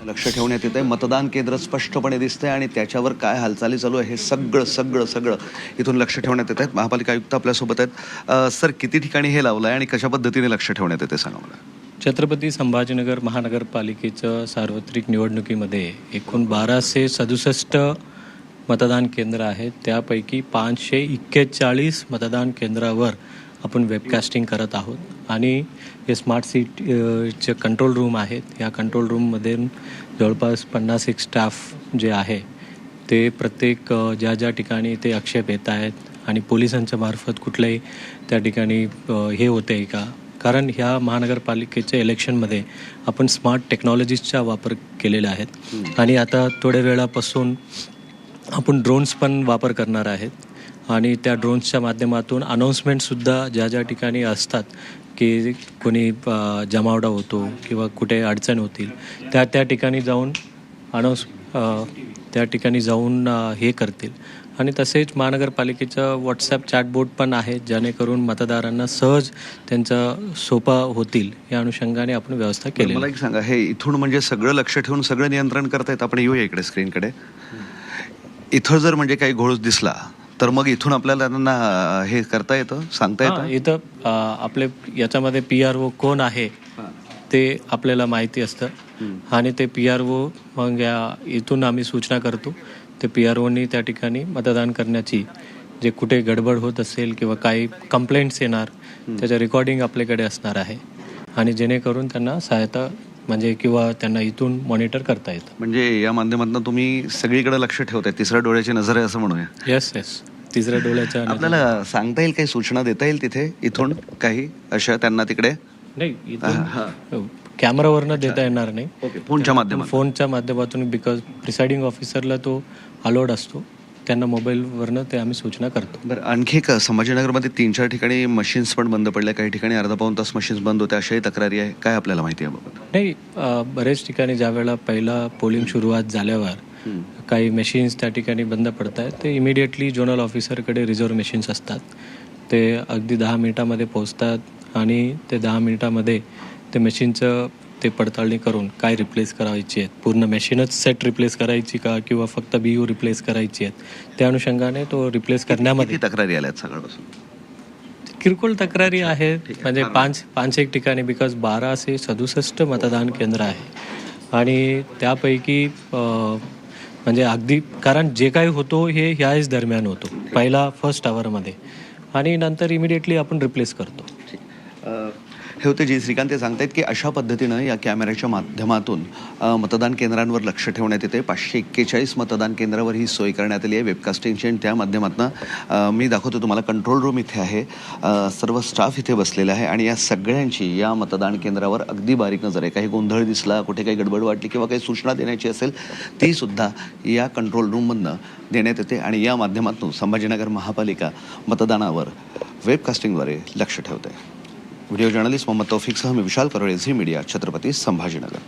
लक्ष ठेवण्यात येते. मतदान केंद्र स्पष्टपणे दिसते आणि त्याच्यावर काय हालचाली चालू आहे हे सगळं इथून लक्ष ठेवण्यात येत आहेत. महापालिका आयुक्त आपल्यासोबत आहेत. सर, किती ठिकाणी हे लावलं आहे आणि कशा पद्धतीने लक्ष ठेवण्यात येते सांगा मला. छत्रपती संभाजीनगर महानगरपालिकेचं सार्वत्रिक निवडणुकीमध्ये एकूण 1267 मतदान केंद्र आहेत. त्यापैकी 541 मतदान केंद्रावर आपण वेबकास्टिंग करत आहोत आणि हे स्मार्ट सिटीचे कंट्रोल रूम आहेत. या कंट्रोल रूममध्ये जवळपास 50 एक स्टाफ जे आहे ते प्रत्येक ज्या ठिकाणी ते आक्षेप येत आहेत आणि पोलिसांच्या मार्फत कुठल्याही त्या ठिकाणी हे होते आहे का, कारण ह्या महानगरपालिकेच्या इलेक्शनमध्ये आपण स्मार्ट टेक्नॉलॉजीजचा वापर केलेला आहेत आणि आता थोड्या वेळापासून आपण ड्रोन्स पण वापर करणार आहेत आणि त्या ड्रोन्सच्या माध्यमातून अनाऊन्समेंटसुद्धा ज्या ठिकाणी असतात की कोणी जमावडा होतो किंवा कुठे अडचण होतील त्या ठिकाणी जाऊन त्या ठिकाणी जाऊन हे करतील. आणि तसेच महानगरपालिकेचं व्हॉट्सॲप चॅटबोट पण आहे जेणेकरून मतदारांना सहज त्यांचा सोपा होतील या अनुषंगाने आपण व्यवस्था केली. मला एक सांगा, हे इथून म्हणजे सगळं लक्ष ठेवून सगळं नियंत्रण करतायत. आपण येऊया इकडे स्क्रीनकडे. इथं जर म्हणजे काही घोळ दिसला तर मग इथून आपल्याला त्यांना हे करता येतं, सांगता येतं. इथं आपले याच्यामध्ये PRO कोण आहे ते आपल्याला माहिती असतं आणि ते PRO मग इथून आम्ही सूचना करतो. ते PROनी त्या ठिकाणी मतदान करण्याची जे कुठे गडबड होत असेल किंवा काही कंप्लेंट्स येणार त्याचं रेकॉर्डिंग आपल्याकडे असणार आहे आणि जेणेकरून त्यांना सहायता म्हणजे किंवा त्यांना इथून मॉनिटर करता येतं. म्हणजे या माध्यमातून तुम्ही सगळीकडे लक्ष ठेवताय, तिसऱ्या डोळ्याची नजर आहे असं म्हणूया. येस तिसऱ्या डोळ्याच्या. आपल्याला सांगता येईल, काही सूचना देता येईल तिथे इथून काही अशा त्यांना तिकडे? नाही, इथून कॅमेरावरनं देता येणार नाही. ओके, फोनच्या माध्यमातून बिकॉज प्रिसाइडिंग ऑफिसरला तो अलाउड असतो, त्यांना मोबाईलवरनं ते आम्ही सूचना करतो. बरं, आणखी एक संभाजीनगरमध्ये 3-4 ठिकाणी मशीन्स पण बंद पडल्या, काही ठिकाणी अर्धा पाऊण तास मशीन्स बंद होत्या, अशाही तक्रारी आहे. काय आपल्याला माहिती आहे बाबत? नाही, बरेच ठिकाणी ज्यावेळेला पहिला पोलिंग सुरुवात झाल्यावर काही मशीन्स त्या ठिकाणी बंद पडत आहेत. ते इमिडिएटली झोनल ऑफिसरकडे रिझर्व्ह मशीन्स असतात, ते अगदी 10 मिनिटामध्ये पोहोचतात आणि ते 10 मिनिटामध्ये ते मशीनचं ते पडताळणी करून काय रिप्लेस करायची आहेत, पूर्ण मशीनच सेट रिप्लेस करायची का किंवा फक्त BU रिप्लेस करायची आहेत, त्या अनुषंगाने तो रिप्लेस करण्यामध्ये. तक्रारी आल्यात सगळ्यापासून? किरकोळ तक्रारी आहेत, म्हणजे 5 ठिकाणी बिकॉज 1267 मतदान केंद्र आहे आणि त्यापैकी म्हणजे अगदी, कारण जे काही होतो हे ह्याच दरम्यान होतो पहिला फर्स्ट आवरमध्ये आणि नंतर इमिडिएटली आपण रिप्लेस करतो. हे होते जी श्रीकांत. ते सांगतायत की अशा पद्धतीनं या कॅमेऱ्याच्या माध्यमातून मतदान केंद्रांवर लक्ष ठेवण्यात येते. 541 मतदान केंद्रावर ही सोय करण्यात आली आहे वेबकास्टिंगची आणि त्या माध्यमातून मी दाखवतो तुम्हाला. कंट्रोल रूम इथे आहे, सर्व स्टाफ इथे बसलेला आहे आणि या सगळ्यांची या मतदान केंद्रावर अगदी बारीक नजर आहे. काही गोंधळ दिसला, कुठे काही गडबड वाटली किंवा काही सूचना देण्याची असेल ती सुद्धा या कंट्रोल रूममधनं देण्यात येते आणि या माध्यमातून संभाजीनगर महापालिका मतदानावर वेबकास्टिंगद्वारे लक्ष ठेवते. व्हिडिओ जर्नलिस्ट मोहम्मद तौफिकसह मी विशाल करोळे, झी मीडिया, छत्रपती संभाजीनगर.